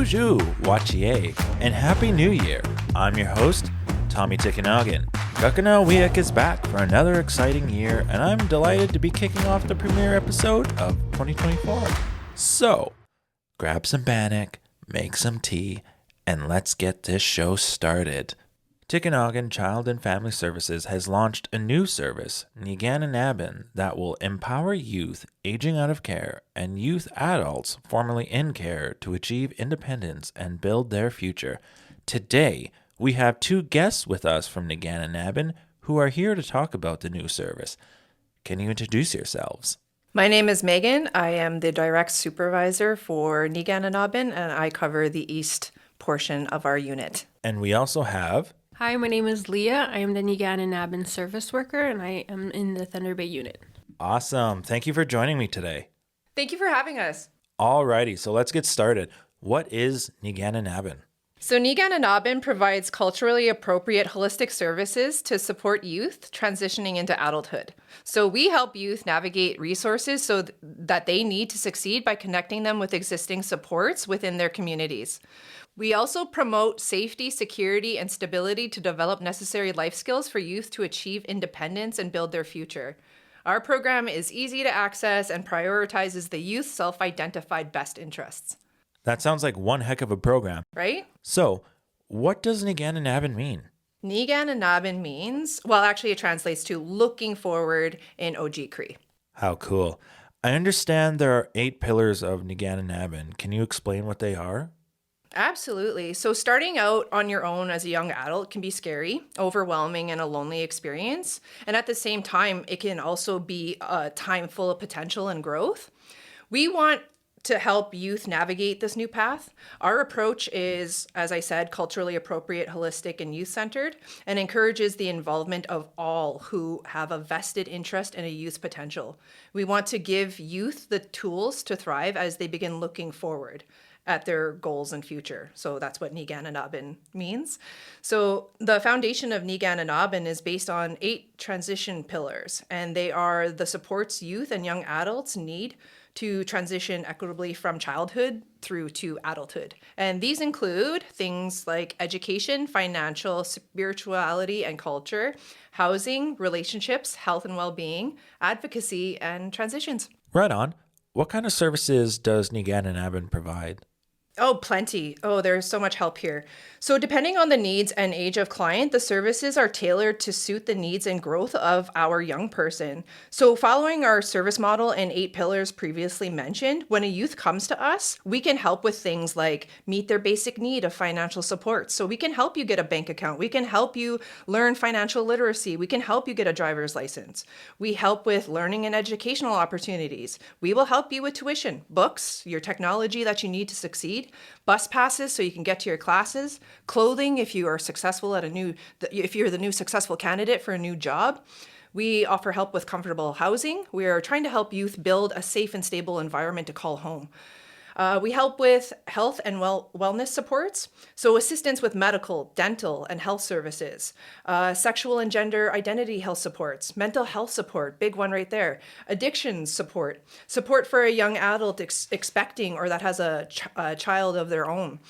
Bonjour, Wachier, and Happy New Year. I'm your host, Tommy Tikinagan. Kahkenuh Aweyuk is back for another exciting year, and I'm delighted to be kicking off the premiere episode of 2024. So, grab some bannock, make some tea, and let's get this show started. Tikinagan Child and Family Services has launched a new service, Neegaan Inabin, that will empower youth aging out of care and youth adults formerly in care to achieve independence and build their future. Today, we have two guests with us from Neegaan Inabin who are here to talk about the new service. Can you introduce yourselves? My name is Megan. I am the direct supervisor for Neegaan Inabin, and I cover the east portion of our unit. And we also have... Hi, my name is Leah. I am the Neegaan Inabin service worker, and I am in the Thunder Bay unit. Awesome. Thank you for joining me today. Thank you for having us. Alrighty, so let's get started. What is Neegaan Inabin? So Neegaan Inabin provides culturally appropriate holistic services to support youth transitioning into adulthood. So we help youth navigate resources that they need to succeed by connecting them with existing supports within their communities. We also promote safety, security, and stability to develop necessary life skills for youth to achieve independence and build their future. Our program is easy to access and prioritizes the youth's self-identified best interests. That sounds like one heck of a program. Right? So, what does Neegaan Inabin mean? Neegaan Inabin means, well, actually it translates to looking forward in OG Cree. How cool. I understand there are 8 pillars of Neegaan Inabin. Can you explain what they are? Absolutely. So starting out on your own as a young adult can be scary, overwhelming, and a lonely experience. And at the same time, it can also be a time full of potential and growth. We want to help youth navigate this new path. Our approach is, as I said, culturally appropriate, holistic, and youth-centered, and encourages the involvement of all who have a vested interest in a youth's potential. We want to give youth the tools to thrive as they begin looking forward at their goals and future. So that's what Neegaan Inabin means. So the foundation of Neegaan Inabin is based on 8 transition pillars, and they are the supports youth and young adults need to transition equitably from childhood through to adulthood. And these include things like education, financial, spirituality and culture, housing, relationships, health and well-being, advocacy, and transitions. Right on. What kind of services does Neegaan Inabin provide? Oh, plenty. Oh, there's so much help here. So depending on the needs and age of client, the services are tailored to suit the needs and growth of our young person. So following our service model and 8 pillars previously mentioned, when a youth comes to us, we can help with things like meet their basic need of financial support. So we can help you get a bank account. We can help you learn financial literacy. We can help you get a driver's license. We help with learning and educational opportunities. We will help you with tuition, books, your technology that you need to succeed, bus passes so you can get to your classes, clothing if you are successful if you're the new successful candidate for a new job. We offer help with comfortable housing. We are trying to help youth build a safe and stable environment to call home. We help with health and wellness supports, so assistance with medical, dental, and health services, sexual and gender identity health supports, mental health support, big one right there, addiction support, support for a young adult expecting or that has a child of their own.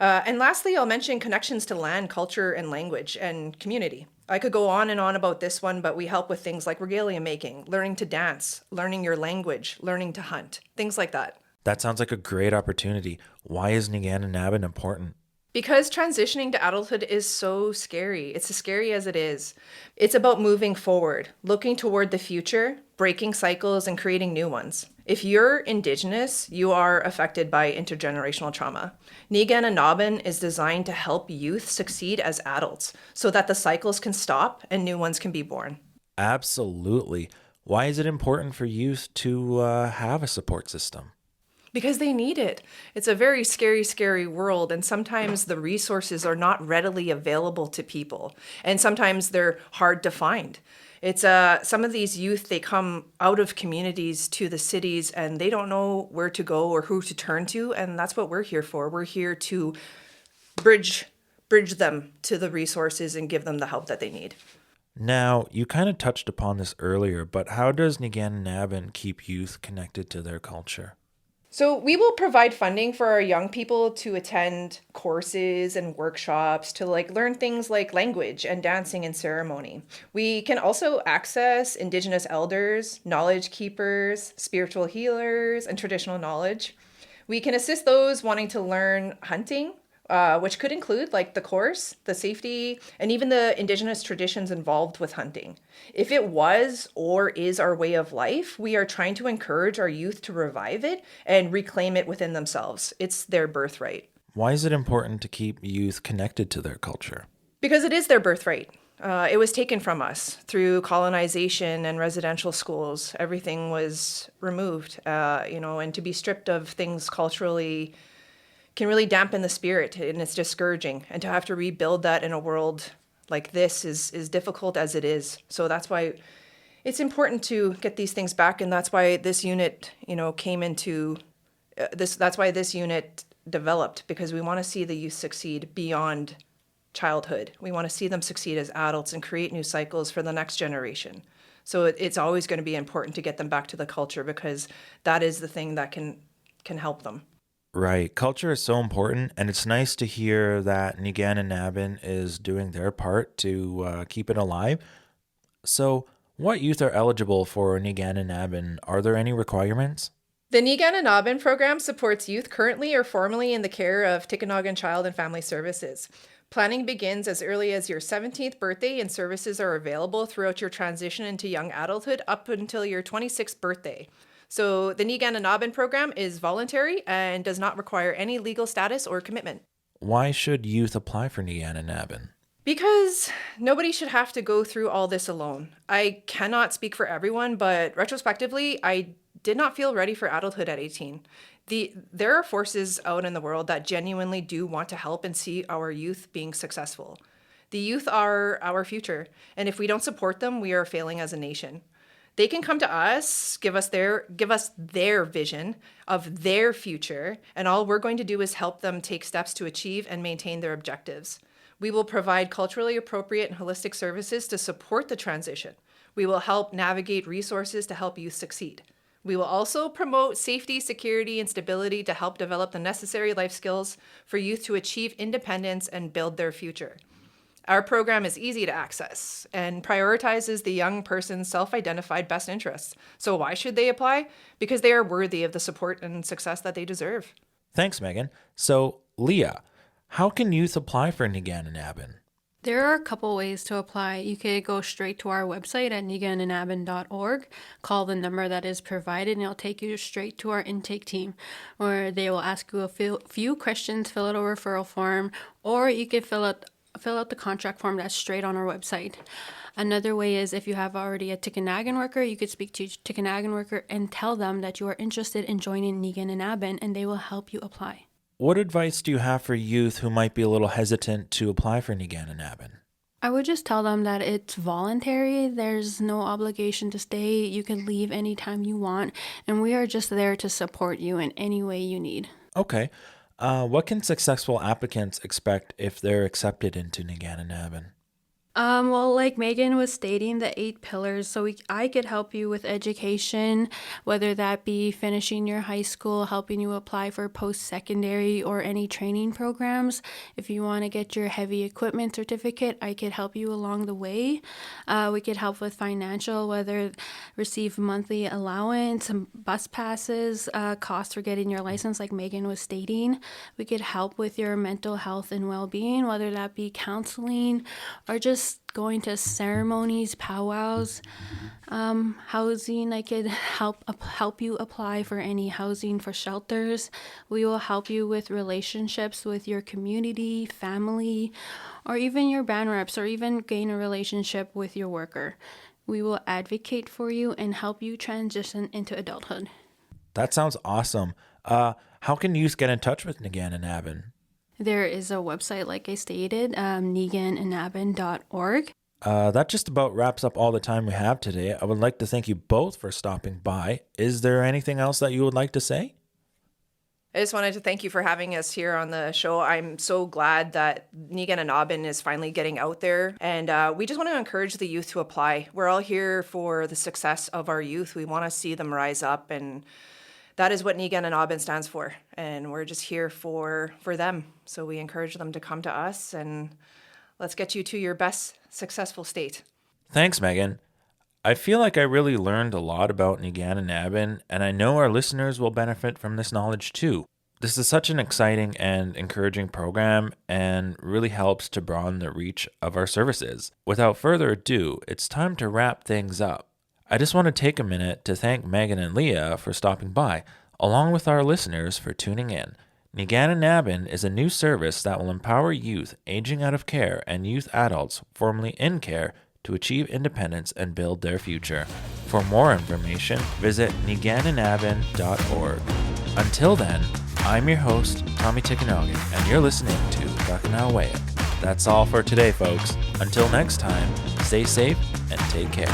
And lastly, I'll mention connections to land, culture, and language, and community. I could go on and on about this one, but we help with things like regalia making, learning to dance, learning your language, learning to hunt, things like that. That sounds like a great opportunity. Why is Neegaan Inabin important? Because transitioning to adulthood is so scary. It's as scary as it is. It's about moving forward, looking toward the future, breaking cycles, and creating new ones. If you're Indigenous, you are affected by intergenerational trauma. Neegaan Inabin is designed to help youth succeed as adults so that the cycles can stop and new ones can be born. Absolutely. Why is it important for youth to have a support system? Because they need it. It's a very scary, scary world, and sometimes the resources are not readily available to people, and sometimes they're hard to find. It's some of these youth, they come out of communities to the cities, and they don't know where to go or who to turn to, and that's what we're here for. We're here to bridge them to the resources and give them the help that they need. Now, you kind of touched upon this earlier, but how does Neegaan Inabin keep youth connected to their culture? So we will provide funding for our young people to attend courses and workshops to learn things like language and dancing and ceremony. We can also access Indigenous elders, knowledge keepers, spiritual healers, and traditional knowledge. We can assist those wanting to learn hunting, which could include the course, the safety, and even the Indigenous traditions involved with hunting. If it was or is our way of life, we are trying to encourage our youth to revive it and reclaim it within themselves. It's their birthright. Why is it important to keep youth connected to their culture? Because it is their birthright. It was taken from us through colonization and residential schools. Everything was removed, and to be stripped of things culturally can really dampen the spirit, and it's discouraging. And to have to rebuild that in a world like this is difficult as it is. So that's why it's important to get these things back, and that's why this unit, came into this. That's why this unit developed, because we want to see the youth succeed beyond childhood. We want to see them succeed as adults and create new cycles for the next generation. So it's always going to be important to get them back to the culture, because that is the thing that can help them. Right. Culture is so important, and it's nice to hear that Neegaan Inabin is doing their part to keep it alive. So, what youth are eligible for Neegaan Inabin? Are there any requirements? The Neegaan Inabin program supports youth currently or formerly in the care of Tikinagan Child and Family Services. Planning begins as early as your 17th birthday, and services are available throughout your transition into young adulthood up until your 26th birthday. So the Neegaan Inabin program is voluntary and does not require any legal status or commitment. Why should youth apply for Neegaan Inabin? Because nobody should have to go through all this alone. I cannot speak for everyone, but retrospectively, I did not feel ready for adulthood at 18. There are forces out in the world that genuinely do want to help and see our youth being successful. The youth are our future, and if we don't support them, we are failing as a nation. They can come to us, give us their vision of their future, and all we're going to do is help them take steps to achieve and maintain their objectives. We will provide culturally appropriate and holistic services to support the transition. We will help navigate resources to help youth succeed. We will also promote safety, security, and stability to help develop the necessary life skills for youth to achieve independence and build their future. Our program is easy to access and prioritizes the young person's self-identified best interests. So why should they apply? Because they are worthy of the support and success that they deserve. Thanks, Megan. So, Leah, how can youth apply for Neegaan Inabin? There are a couple ways to apply. You could go straight to our website at neeganinabin.org, call the number that is provided, and it'll take you straight to our intake team, where they will ask you a few questions, fill out a referral form, or you could fill out the contract form that's straight on our website. Another way is if you have already a Tikinagan worker, you could speak to a Tikinagan worker and tell them that you are interested in joining Neegaan Inabin, and they will help you apply. What advice do you have for youth who might be a little hesitant to apply for Neegaan Inabin? I would just tell them that it's voluntary. There's no obligation to stay. You can leave anytime you want, and we are just there to support you in any way you need. Okay. What can successful applicants expect if they're accepted into Neegaan Inabin? Well, like Megan was stating, the 8 pillars. So I could help you with education, whether that be finishing your high school, helping you apply for post-secondary or any training programs. If you want to get your heavy equipment certificate, I could help you along the way. We could help with financial, whether receive monthly allowance, bus passes, costs for getting your license, like Megan was stating. We could help with your mental health and well-being, whether that be counseling or just going to ceremonies, powwows, housing. I could help you apply for any housing for shelters. We will help you with relationships with your community, family, or even your band reps, or even gain a relationship with your worker. We will advocate for you and help you transition into adulthood. That sounds awesome. How can youth get in touch with Neegaan Inabin? There is a website, like I stated, neeganinabin.org. That just about wraps up all the time we have today. I would like to thank you both for stopping by. Is there anything else that you would like to say? I just wanted to thank you for having us here on the show. I'm so glad that Neegaan Inabin is finally getting out there. And we just want to encourage the youth to apply. We're all here for the success of our youth. We want to see them rise up, and that is what Neegaan Inabin stands for. And we're just here for them. So we encourage them to come to us and let's get you to your best successful state. Thanks, Megan. I feel like I really learned a lot about Neegaan Inabin, and I know our listeners will benefit from this knowledge too. This is such an exciting and encouraging program and really helps to broaden the reach of our services. Without further ado, it's time to wrap things up. I just want to take a minute to thank Megan and Leah for stopping by, along with our listeners for tuning in. Neegaan Inabin is a new service that will empower youth aging out of care and youth adults formerly in care to achieve independence and build their future. For more information, visit neeganinabin.org. Until then, I'm your host, Tommy Tikinagan, and you're listening to Kahkenuh Aweyuk. That's all for today, folks. Until next time, stay safe and take care.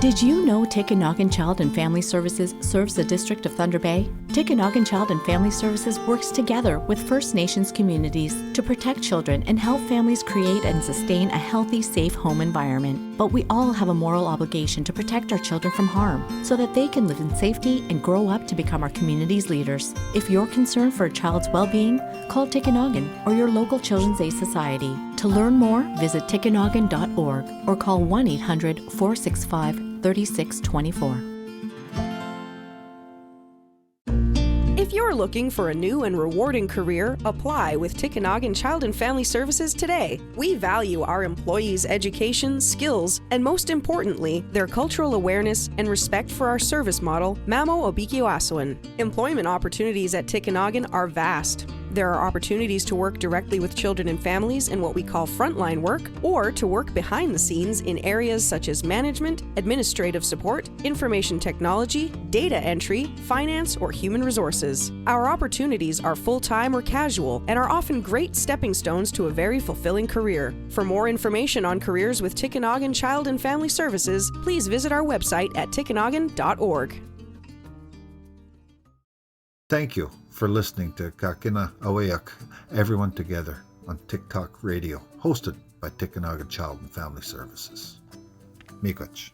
Did you know Tikinagan Child and Family Services serves the District of Thunder Bay? Tikinagan Child and Family Services works together with First Nations communities to protect children and help families create and sustain a healthy, safe home environment. But we all have a moral obligation to protect our children from harm so that they can live in safety and grow up to become our community's leaders. If you're concerned for a child's well-being, call Tikinagan or your local Children's Aid Society. To learn more, visit tikinagan.org or call 1-800-465-3624. If you're looking for a new and rewarding career, apply with Tikinagan Child and Family Services today. We value our employees' education, skills, and most importantly, their cultural awareness and respect for our service model, Mamo Obikiwasawan. Employment opportunities at Tikinagan are vast. There are opportunities to work directly with children and families in what we call frontline work, or to work behind the scenes in areas such as management, administrative support, information technology, data entry, finance, or human resources. Our opportunities are full-time or casual and are often great stepping stones to a very fulfilling career. For more information on careers with Tikinagan Child and Family Services, please visit our website at tikinagan.org. Thank you for listening to Kahkenuh Aweyuk, Everyone Together on TikTok Radio, hosted by Tikinagan Child and Family Services. Mikach.